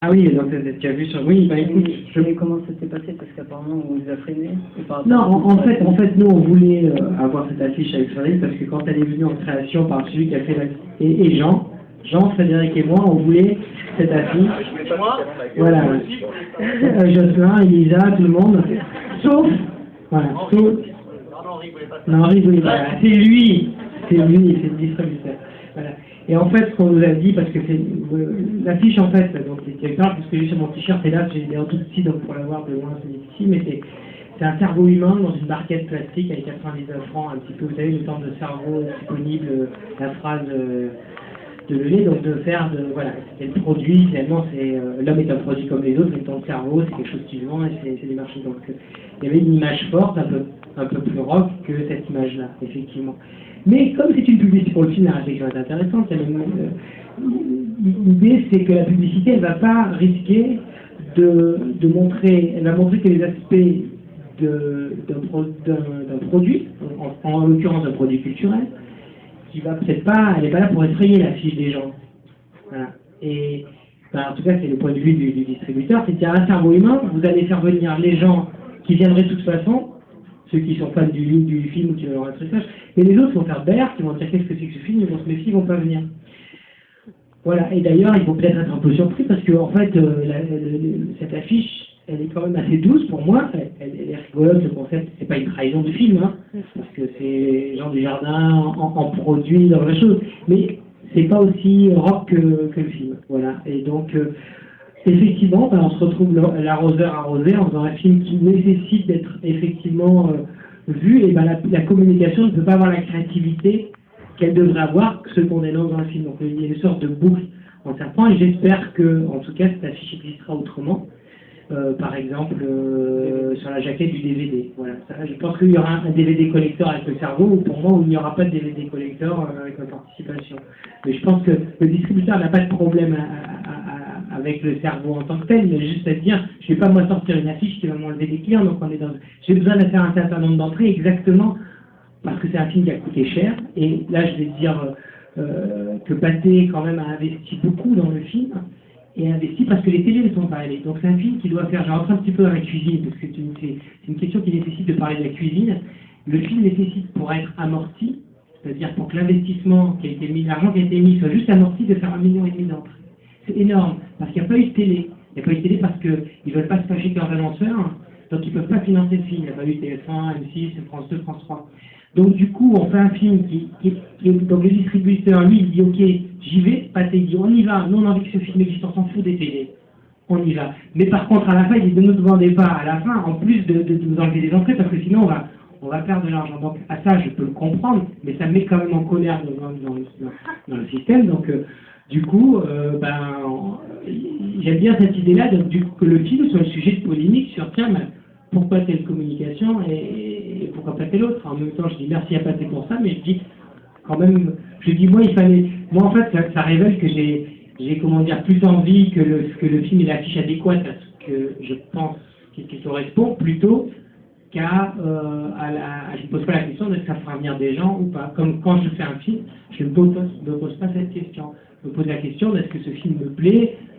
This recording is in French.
Ah oui, donc tu as vu sur... Oui, bah écoute, Et comment ça s'est passé? Parce qu'apparemment, on vous a freiné. Non, en fait, nous, on voulait avoir cette affiche avec Frédéric parce que quand elle est venue en création par celui qui a fait la... Et Jean, Frédéric et moi, on voulait cette affiche. Voilà. Jocelyn, Elisa, tout le monde. Sauf... Voilà, sauf... Non, Henri voulait pas. C'est lui, c'est le distributeur. Voilà. Et en fait, ce qu'on nous a dit, parce que c'est l'affiche, en fait, donc c'est quelque part, parce que j'ai sur mon t-shirt, et là, j'ai un tout petit, donc pour l'avoir de loin, c'est difficile, mais c'est un cerveau humain dans une barquette plastique avec 99 francs, un petit peu, vous savez, le temps de cerveau disponible, la phrase de Lelay, donc de faire de, voilà, c'était le produit, finalement, c'est, l'homme est un produit comme les autres, mais ton cerveau, c'est quelque chose qui se vend, et c'est des marchés. Donc, il y avait une image forte, un peu plus rock que cette image-là, effectivement. Mais comme c'est une publicité pour le film, la réflexion est intéressante. L'idée, c'est que la publicité, elle ne va pas risquer de montrer, elle va montrer que les aspects d'un produit, en l'occurrence d'un produit culturel, qui va peut-être pas, elle n'est pas là pour effrayer la fiche des gens. Voilà. Et ben, en tout cas, c'est le point de vue du distributeur, c'est qu'il y a un cerveau humain, vous allez faire venir les gens qui viendraient de toute façon, ceux qui sont fans du film ou qui veulent avoir un trucage, et les autres vont faire berre, qui vont dire qu'est-ce que c'est que ce film, ils vont se méfier, ils vont pas venir. Voilà, et d'ailleurs, ils vont peut-être être un peu surpris, parce que en fait, cette affiche, elle est quand même assez douce pour moi, elle est rigolote, le concept, c'est pas une trahison du film, hein, parce que c'est Jean Dujardin en produit, dans la chose, mais c'est pas aussi rock que le film, voilà, et donc... effectivement, ben, on se retrouve l'arroseur arrosé en faisant un film qui nécessite d'être effectivement vu, et ben, la communication ne peut pas avoir la créativité qu'elle devrait avoir, ce qu'on dénonce dans le film. Donc il y a une sorte de boucle en serpent, et j'espère que, en tout cas, cette affiche existera autrement. Par exemple, sur la jaquette du DVD. Voilà. Ça, je pense qu'il y aura un DVD collector avec le cerveau, ou pour moi, où il n'y aura pas de DVD collector avec la participation. Mais je pense que le distributeur n'a pas de problème avec le cerveau en tant que tel, mais juste à dire, je ne vais pas moi sortir une affiche qui va m'enlever des clients, donc on est dans... J'ai besoin de faire un certain nombre d'entrées exactement parce que c'est un film qui a coûté cher, et là je vais dire que Pathé quand même a investi beaucoup dans le film, et investi parce que les télés ne sont pas allées. Donc c'est un film qui doit faire, je rentre un petit peu dans la cuisine, parce que c'est une question qui nécessite de parler de la cuisine. Le film nécessite pour être amorti, c'est-à-dire pour que l'investissement qui a été mis, l'argent qui a été mis soit juste amorti, de faire 1,5 million d'entrées. C'est énorme, parce qu'il n'y a pas eu de télé. Il n'y a pas eu de télé parce qu'ils ne veulent pas se fâcher avec leurs annonceurs, donc ils ne peuvent pas financer le film. Il n'y a pas eu TF1, M6, France 2, France 3. Donc du coup, on fait un film donc le distributeur, lui, il dit ok, j'y vais, Pathé, il dit on y va, nous on a envie que ce film existe, on s'en fout des télés. On y va. Mais par contre, à la fin, il dit ne nous vendez pas à la fin, en plus de nous enlever des entrées, parce que sinon on va perdre de l'argent. Donc à ça, je peux le comprendre, mais ça me met quand même en colère dans le système. Donc du coup, j'aime bien cette idée-là, que le film soit un sujet de polémique sur tiens, pourquoi telle communication et pourquoi pas telle autre. En même temps, je dis merci à Pathé pour ça, mais je dis quand même, moi en fait, ça révèle que j'ai comment dire, plus envie que le film ait l'affiche adéquate à ce que je pense qu'il correspond, plutôt qu'à je ne pose pas la question de est-ce que ça fera venir des gens ou pas. Comme quand je fais un film, je ne me pose pas cette question. Je me pose la question d'est-ce que ce film me plaît,